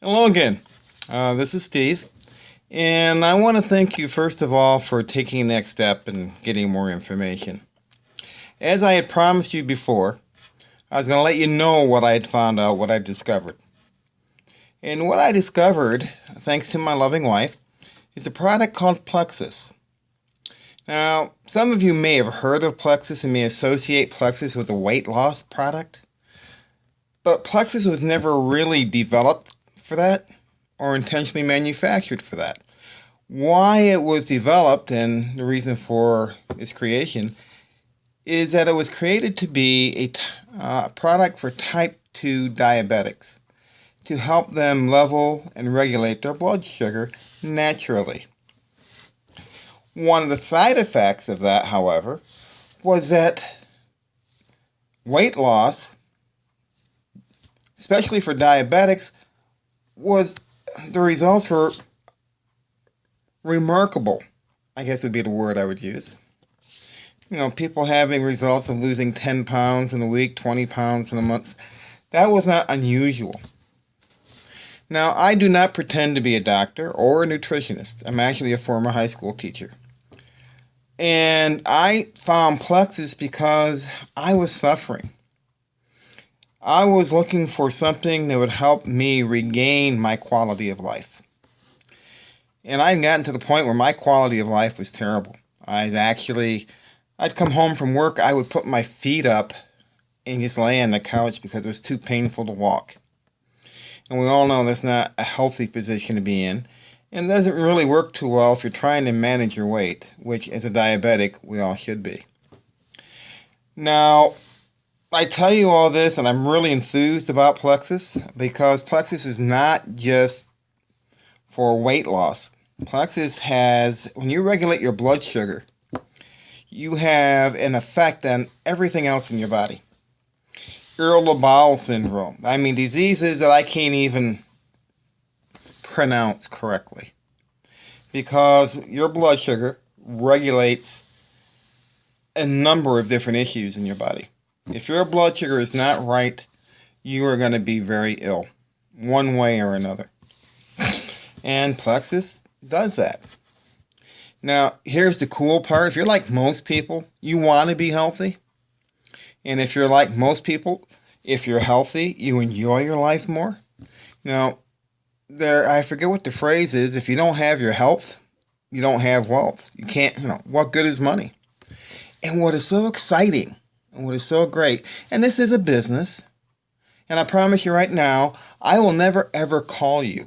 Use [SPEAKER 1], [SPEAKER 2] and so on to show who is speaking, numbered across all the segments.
[SPEAKER 1] Hello again. This is Steve, and I want to thank you first of all for taking the next step and getting more information. As I had promised you before, I was going to let you know what I had found out, what I discovered. And what I discovered, thanks to my loving wife, is a product called Plexus. Now, some of you may have heard of Plexus and may associate Plexus with a weight loss product, but Plexus was never really developed for that or intentionally manufactured for that. Why it was developed and the reason for its creation is that it was created to be a product for type 2 diabetics to help them level and regulate their blood sugar naturally. One of the side effects of that, however, was that weight loss, especially for diabetics, the results were remarkable, I guess would be the word I would use. People having results of losing 10 pounds in a week, 20 pounds in a month, that was not unusual. Now, I do not pretend to be a doctor or a nutritionist. I'm actually a former high school teacher. And I found Plexus because I was suffering. I was looking for something that would help me regain my quality of life. And I'd gotten to the point where my quality of life was terrible. I'd come home from work, I would put my feet up and just lay on the couch because it was too painful to walk. And we all know that's not a healthy position to be in. And it doesn't really work too well if you're trying to manage your weight, which as a diabetic, we all should be. Now, I tell you all this, and I'm really enthused about Plexus because Plexus is not just for weight loss. Plexus has, when you regulate your blood sugar, you have an effect on everything else in your body. Irritable bowel syndrome. Diseases that I can't even pronounce correctly because your blood sugar regulates a number of different issues in your body. If your blood sugar is not right, you are going to be very ill, one way or another. And Plexus does that. Now, here's the cool part. If you're like most people, you want to be healthy. And if you're like most people, if you're healthy, you enjoy your life more. Now, I forget what the phrase is. If you don't have your health, you don't have wealth. You can't, what good is money? And what is so exciting and what is so great, and this is a business, and I promise you right now, I will never ever call you.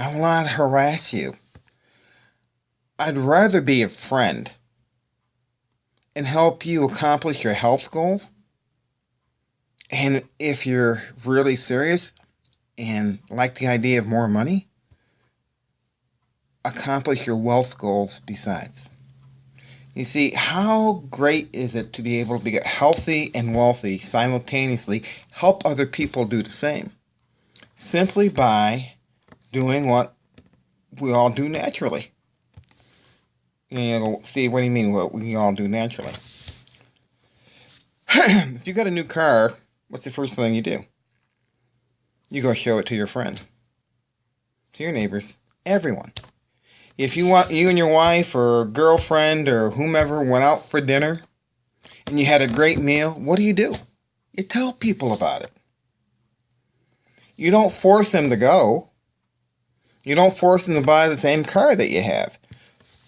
[SPEAKER 1] I will not harass you. I'd rather be a friend and help you accomplish your health goals. And if you're really serious and like the idea of more money, accomplish your wealth goals besides. You see, how great is it to be able to get healthy and wealthy simultaneously, help other people do the same, simply by doing what we all do naturally. Steve, what do you mean what we all do naturally? If you got a new car, what's the first thing you do? You go show it to your friend, to your neighbors, everyone. If you and your wife or girlfriend or whomever went out for dinner and you had a great meal, what do? You tell people about it. You don't force them to go. You don't force them to buy the same car that you have.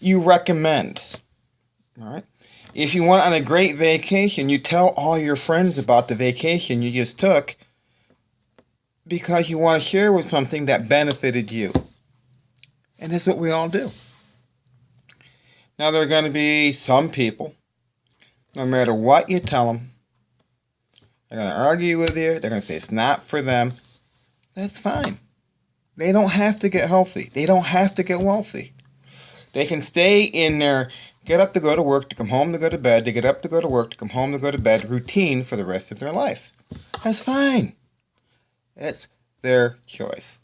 [SPEAKER 1] You recommend. All right? If you went on a great vacation, you tell all your friends about the vacation you just took because you want to share with something that benefited you. And that's what we all do. Now, there are going to be some people, no matter what you tell them, they're going to argue with you. They're going to say it's not for them. That's fine. They don't have to get healthy. They don't have to get wealthy. They can stay in their get up to go to work, to come home to go to bed, to get up to go to work, to come home to go to bed routine for the rest of their life. That's fine. It's their choice.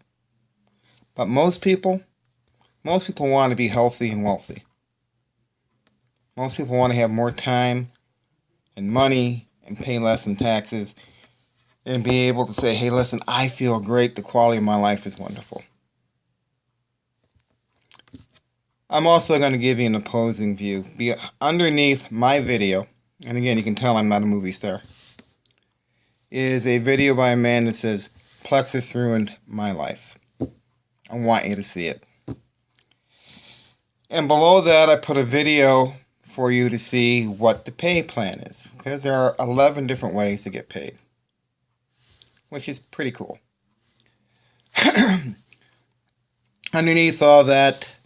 [SPEAKER 1] But most people want to be healthy and wealthy. Most people want to have more time and money and pay less in taxes and be able to say, hey, listen, I feel great. The quality of my life is wonderful. I'm also going to give you an opposing view. Underneath my video, and again, you can tell I'm not a movie star, is a video by a man that says, Plexus ruined my life. I want you to see it. And below that, I put a video for you to see what the pay plan is. Because there are 11 different ways to get paid, which is pretty cool. Underneath all that,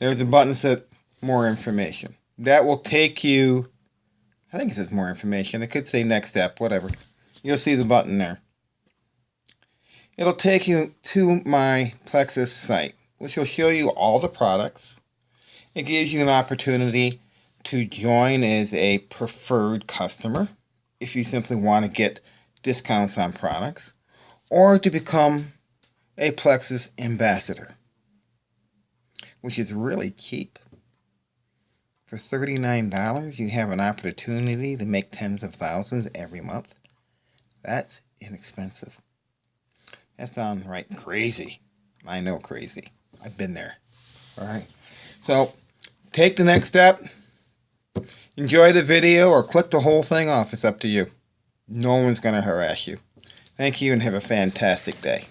[SPEAKER 1] there's a button that says more information. That will take you, I think it says more information. It could say next step, whatever. You'll see the button there. It'll take you to my Plexus site, which will show you all the products. It gives you an opportunity to join as a preferred customer if you simply want to get discounts on products, or to become a Plexus ambassador, which is really cheap. For $39, you have an opportunity to make tens of thousands every month. That's inexpensive. That's downright crazy. I know crazy. I've been there. All right. So take the next step. Enjoy the video or click the whole thing off. It's up to you. No one's going to harass you. Thank you and have a fantastic day.